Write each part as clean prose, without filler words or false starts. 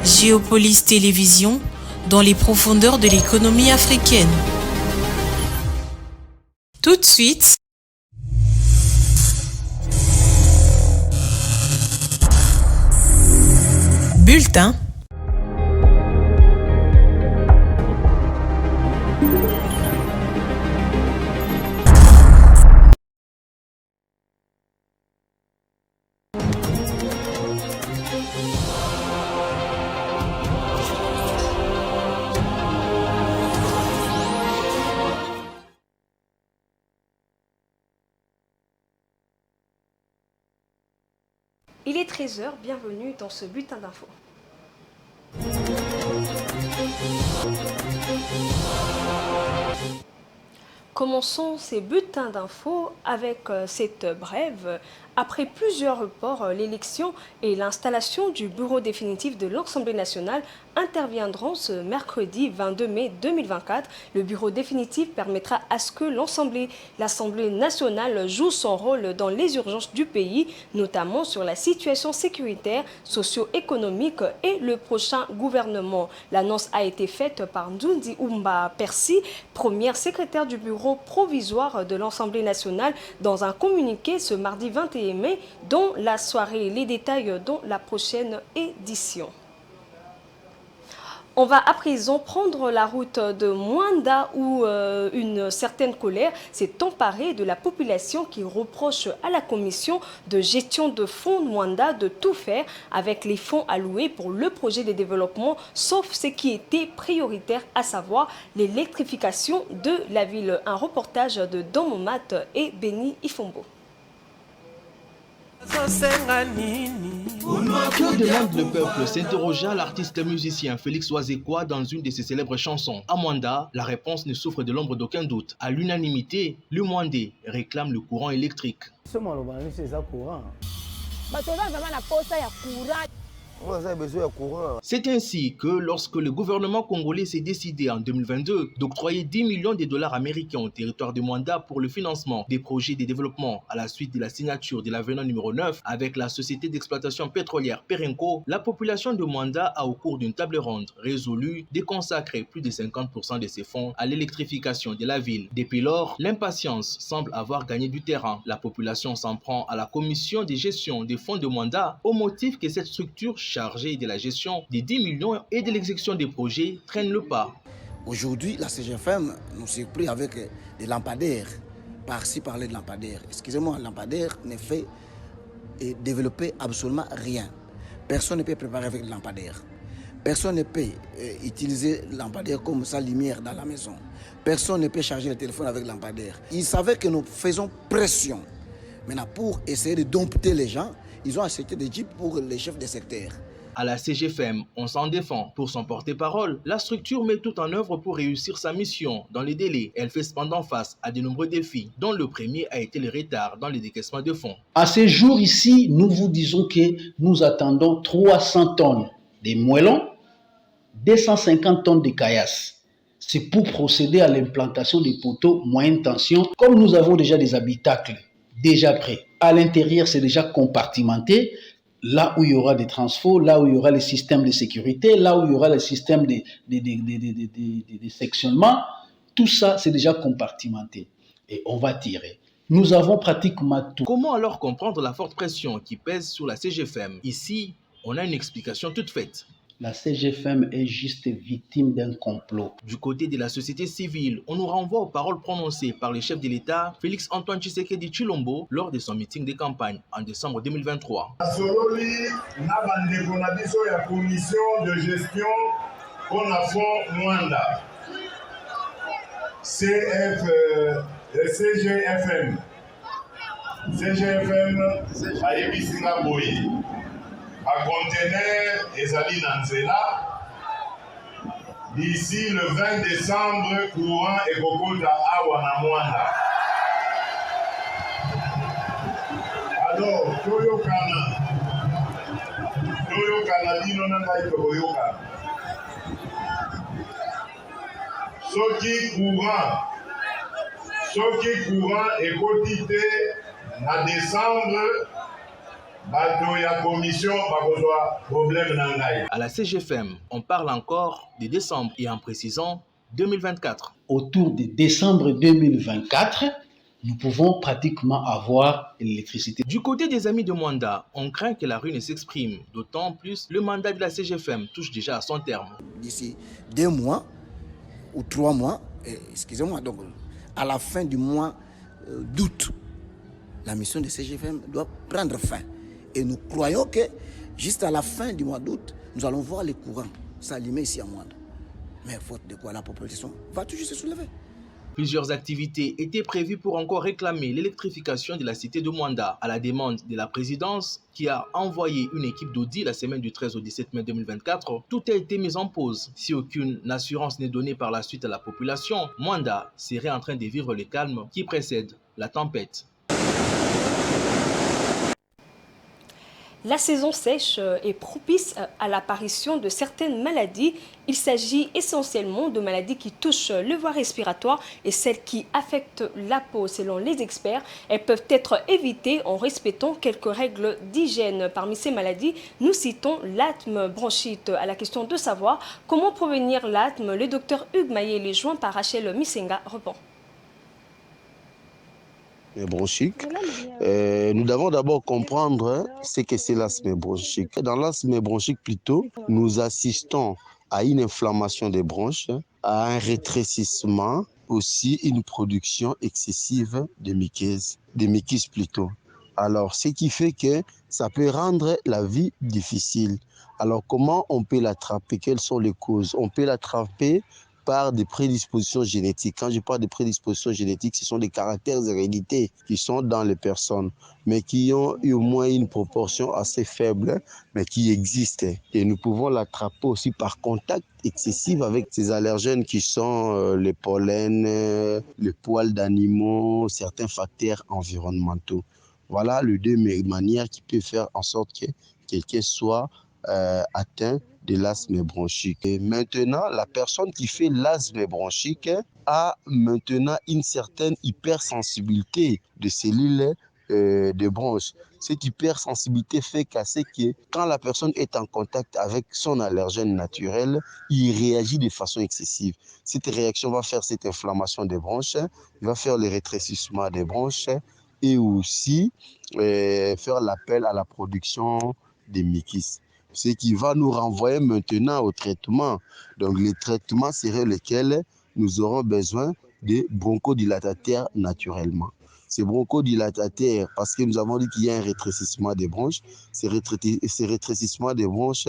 Géopolis Télévision, dans les profondeurs de l'économie africaine. Tout de suite, bulletin. Il est 13h, bienvenue dans ce bulletin d'infos. Commençons ces bulletins d'infos avec cette brève. Après plusieurs reports, l'élection et l'installation du bureau définitif de l'Assemblée nationale interviendront ce mercredi 22 mai 2024. Le bureau définitif permettra à ce que l'Assemblée nationale joue son rôle dans les urgences du pays, notamment sur la situation sécuritaire, socio-économique et le prochain gouvernement. L'annonce a été faite par Ndundi Oumba Percy, première secrétaire du bureau provisoire de l'Assemblée nationale, dans un communiqué ce mardi 21 mai, dont la soirée, les détails dans la prochaine édition. On va à présent prendre la route de Mwanda où une certaine colère s'est emparée de la population qui reproche à la commission de gestion de fonds de Mwanda de tout faire avec les fonds alloués pour le projet de développement, sauf ce qui était prioritaire, à savoir l'électrification de la ville. Un reportage de Domomat et Béni Ifombo. Que demande le peuple, s'interrogea l'artiste musicien Félix Oazekwa dans une de ses célèbres chansons. À Mwanda, la réponse ne souffre de l'ombre d'aucun doute. À l'unanimité, le Mwandais réclame le courant électrique. C'est ainsi que lorsque le gouvernement congolais s'est décidé en 2022 d'octroyer 10 millions de dollars américains au territoire de Mwanda pour le financement des projets de développement à la suite de la signature de l'avenant numéro 9 avec la société d'exploitation pétrolière Perenco, la population de Mwanda a au cours d'une table ronde résolu de consacrer plus de 50% de ses fonds à l'électrification de la ville. Depuis lors, l'impatience semble avoir gagné du terrain. La population s'en prend à la commission de gestion des fonds de Mwanda au motif que cette structure chargée de la gestion des 10 millions et de l'exécution des projets traîne le pas. Aujourd'hui, la CGFM nous surprit avec des lampadaires. Par-ci, parler de lampadaires. Excusez-moi, un lampadaire ne fait développer absolument rien. Personne ne peut préparer avec le lampadaire. Personne ne peut utiliser le lampadaire comme sa lumière dans la maison. Personne ne peut charger le téléphone avec le lampadaire. Ils savaient que nous faisons pression. Maintenant, pour essayer de dompter les gens, ils ont acheté des jeeps pour les chefs des secteurs. À la CGFM, on s'en défend. Pour son porte-parole, la structure met tout en œuvre pour réussir sa mission. Dans les délais, elle fait cependant face à de nombreux défis, dont le premier a été le retard dans le décaissement de fonds. À ce jour ici, nous vous disons que nous attendons 300 tonnes de moellons, 250 tonnes de caillasses. C'est pour procéder à l'implantation des poteaux moyenne tension, comme nous avons déjà des habitacles déjà prêts. À l'intérieur, c'est déjà compartimenté. Là où il y aura des transfos, là où il y aura les systèmes de sécurité, là où il y aura les systèmes de sectionnement, tout ça, c'est déjà compartimenté. Et on va tirer. Nous avons pratiquement tout. Comment alors comprendre la forte pression qui pèse sur la CGFM? Ici, on a une explication toute faite. La CGFM est juste victime d'un complot. Du côté de la société civile, on nous renvoie aux paroles prononcées par le chef de l'État, Félix Antoine Tshisekedi Tshilombo, lors de son meeting de campagne en décembre 2023. La commission de gestion pour la fonds Mwanda, CGFM a Ebisinga Boye. A conteneur Ezali Nanzela. D'ici le 20 décembre, courant et Kokonda Awana Mwanda. Alors, Toyo Kana, Dino Nangai Toyoka. Soki courant et quotité en décembre À la CGFM, on parle encore de décembre et en précisant 2024. Autour de décembre 2024, nous pouvons pratiquement avoir l'électricité. Du côté des amis de Mwanda, on craint que la rue ne s'exprime, d'autant plus le mandat de la CGFM touche déjà à son terme. D'ici 2 mois ou 3 mois, excusez-moi, donc à la fin du mois d'août, la mission de CGFM doit prendre fin. Et nous croyons que juste à la fin du mois d'août, nous allons voir les courants s'allumer ici à Mwanda. Mais faute de quoi la population va toujours se soulever. Plusieurs activités étaient prévues pour encore réclamer l'électrification de la cité de Mwanda à la demande de la présidence qui a envoyé une équipe d'audit la semaine du 13 au 17 mai 2024. Tout a été mis en pause. Si aucune assurance n'est donnée par la suite à la population, Mwanda serait en train de vivre le calme qui précède la tempête. La saison sèche est propice à l'apparition de certaines maladies. Il s'agit essentiellement de maladies qui touchent le voie respiratoire et celles qui affectent la peau. Selon les experts, elles peuvent être évitées en respectant quelques règles d'hygiène. Parmi ces maladies, nous citons l'asthme, bronchite. À la question de savoir comment prévenir l'asthme, le docteur Hugues Maillet, joint par Rachel Misenga, répond. Bronchique. Nous devons d'abord comprendre ce que c'est l'asthme bronchique. Dans l'asthme bronchique, plutôt, nous assistons à une inflammation des bronches, à un rétrécissement, aussi une production excessive de muqueuses plutôt. Alors, ce qui fait que ça peut rendre la vie difficile. Alors, comment on peut l'attraper? Quelles sont les causes? On peut l'attraper par des prédispositions génétiques. Quand je parle de prédispositions génétiques, ce sont des caractères hérédités qui sont dans les personnes, mais qui ont eu au moins une proportion assez faible, mais qui existent. Et nous pouvons l'attraper aussi par contact excessif avec ces allergènes qui sont les pollens, les poils d'animaux, certains facteurs environnementaux. Voilà les deux manières qui peuvent faire en sorte que quelqu'un soit atteint de l'asthme bronchique. Et maintenant, la personne qui fait l'asthme bronchique a maintenant une certaine hypersensibilité de cellules de bronches. Cette hypersensibilité fait que quand la personne est en contact avec son allergène naturel, il réagit de façon excessive. Cette réaction va faire cette inflammation des bronches, va faire le rétrécissement des bronches et aussi faire l'appel à la production des muqueuses. Ce qui va nous renvoyer maintenant au traitement. Donc, les traitements seraient lesquels nous aurons besoin de bronchodilatateurs naturellement. Ces bronchodilatateurs, parce que nous avons dit qu'il y a un rétrécissement des bronches, ces rétrécissements des bronches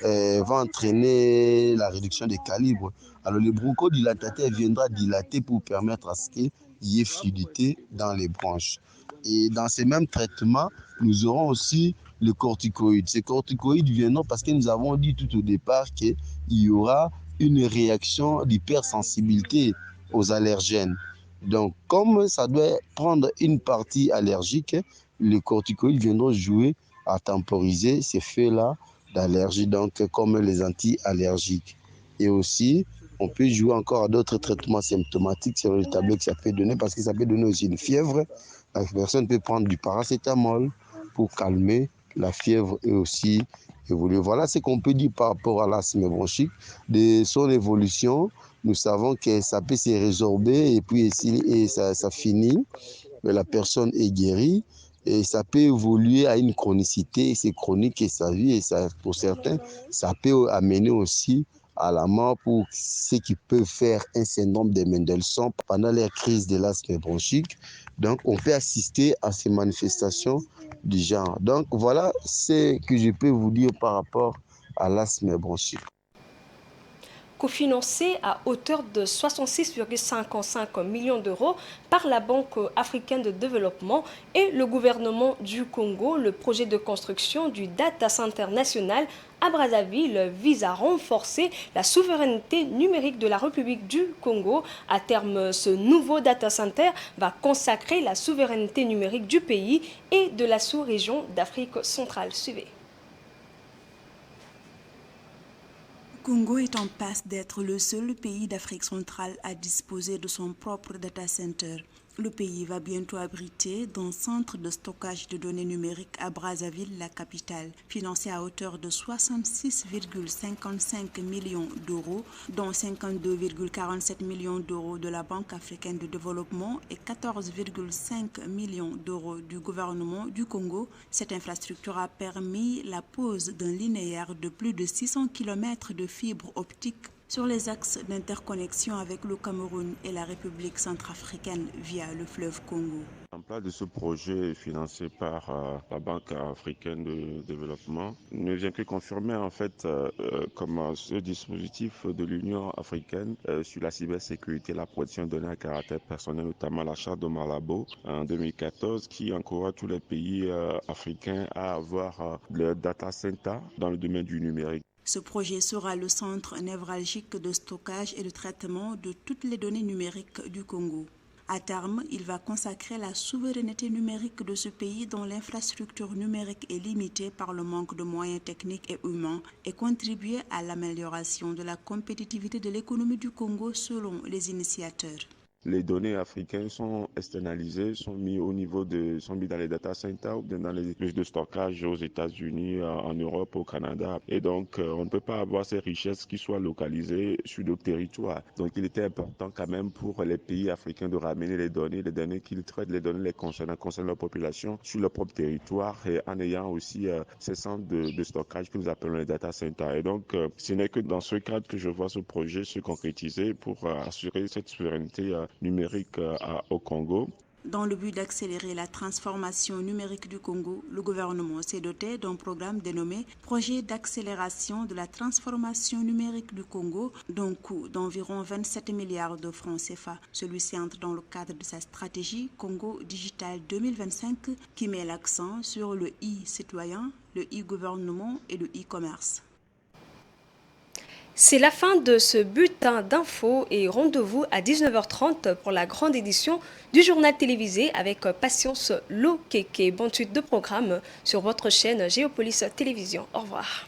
va entraîner la réduction des calibres. Alors, le bronchodilatateur viendra dilater pour permettre à ce qu'il y ait fluidité dans les bronches. Et dans ces mêmes traitements, nous aurons aussi le corticoïde. Ces corticoïdes viendront parce que nous avons dit tout au départ qu'il y aura une réaction d'hypersensibilité aux allergènes. Donc, comme ça doit prendre une partie allergique, les corticoïdes viendront jouer à temporiser ces faits-là d'allergie, donc comme les anti-allergiques. Et aussi, on peut jouer encore à d'autres traitements symptomatiques sur le tableau que ça peut donner, parce que ça peut donner aussi une fièvre. La personne peut prendre du paracétamol pour calmer la fièvre et aussi évoluer. Voilà ce qu'on peut dire par rapport à l'asthme bronchique. De son évolution, nous savons que ça peut se résorber et puis ça finit. La personne est guérie et ça peut évoluer à une chronicité. C'est chronique et sa vie, et ça, pour certains, ça peut amener aussi à la mort pour ceux qui peuvent faire un syndrome de Mendelssohn pendant la crise de l'asthme bronchique. Donc, on peut assister à ces manifestations du genre. Donc, voilà ce que je peux vous dire par rapport à l'asthme bronchique. Cofinancé à hauteur de 66,55 millions d'euros par la Banque africaine de développement et le gouvernement du Congo, le projet de construction du Data Center national à Brazzaville vise à renforcer la souveraineté numérique de la République du Congo. À terme, ce nouveau Data Center va consacrer la souveraineté numérique du pays et de la sous-région d'Afrique centrale. Suivez. Le Congo est en passe d'être le seul pays d'Afrique centrale à disposer de son propre data center. Le pays va bientôt abriter un centre de stockage de données numériques à Brazzaville, la capitale, financé à hauteur de 66,55 millions d'euros, dont 52,47 millions d'euros de la Banque africaine de développement et 14,5 millions d'euros du gouvernement du Congo. Cette infrastructure a permis la pose d'un linéaire de plus de 600 km de fibres optiques sur les axes d'interconnexion avec le Cameroun et la République centrafricaine via le fleuve Congo. En place de ce projet financé par la Banque africaine de développement ne vient que confirmer en fait comme ce dispositif de l'Union africaine sur la cybersécurité et la protection de données à caractère personnel, notamment la charte de Malabo en 2014 qui encourage tous les pays africains à avoir leur data center dans le domaine du numérique. Ce projet sera le centre névralgique de stockage et de traitement de toutes les données numériques du Congo. À terme, il va consacrer la souveraineté numérique de ce pays dont l'infrastructure numérique est limitée par le manque de moyens techniques et humains et contribuer à l'amélioration de la compétitivité de l'économie du Congo selon les initiateurs. Les données africaines sont externalisées, sont mis dans les data centers ou bien dans les lieux de stockage aux États-Unis, en Europe, au Canada. Et donc, on ne peut pas avoir ces richesses qui soient localisées sur d'autres territoires. Donc, il était important quand même pour les pays africains de ramener les données qu'ils traitent, les données les concernant leur population sur leur propre territoire et en ayant aussi ces centres de stockage que nous appelons les data centers. Et donc, ce n'est que dans ce cadre que je vois ce projet se concrétiser pour assurer cette souveraineté numérique au Congo. Dans le but d'accélérer la transformation numérique du Congo, le gouvernement s'est doté d'un programme dénommé Projet d'accélération de la transformation numérique du Congo, d'un coût d'environ 27 milliards de francs CFA. Celui-ci entre dans le cadre de sa stratégie Congo Digital 2025 qui met l'accent sur le e-citoyen, le e-gouvernement et le e-commerce. C'est la fin de ce bulletin d'infos et rendez-vous à 19h30 pour la grande édition du journal télévisé avec Patience Lokeke. Bonne suite de programme sur votre chaîne Géopolis Télévision. Au revoir.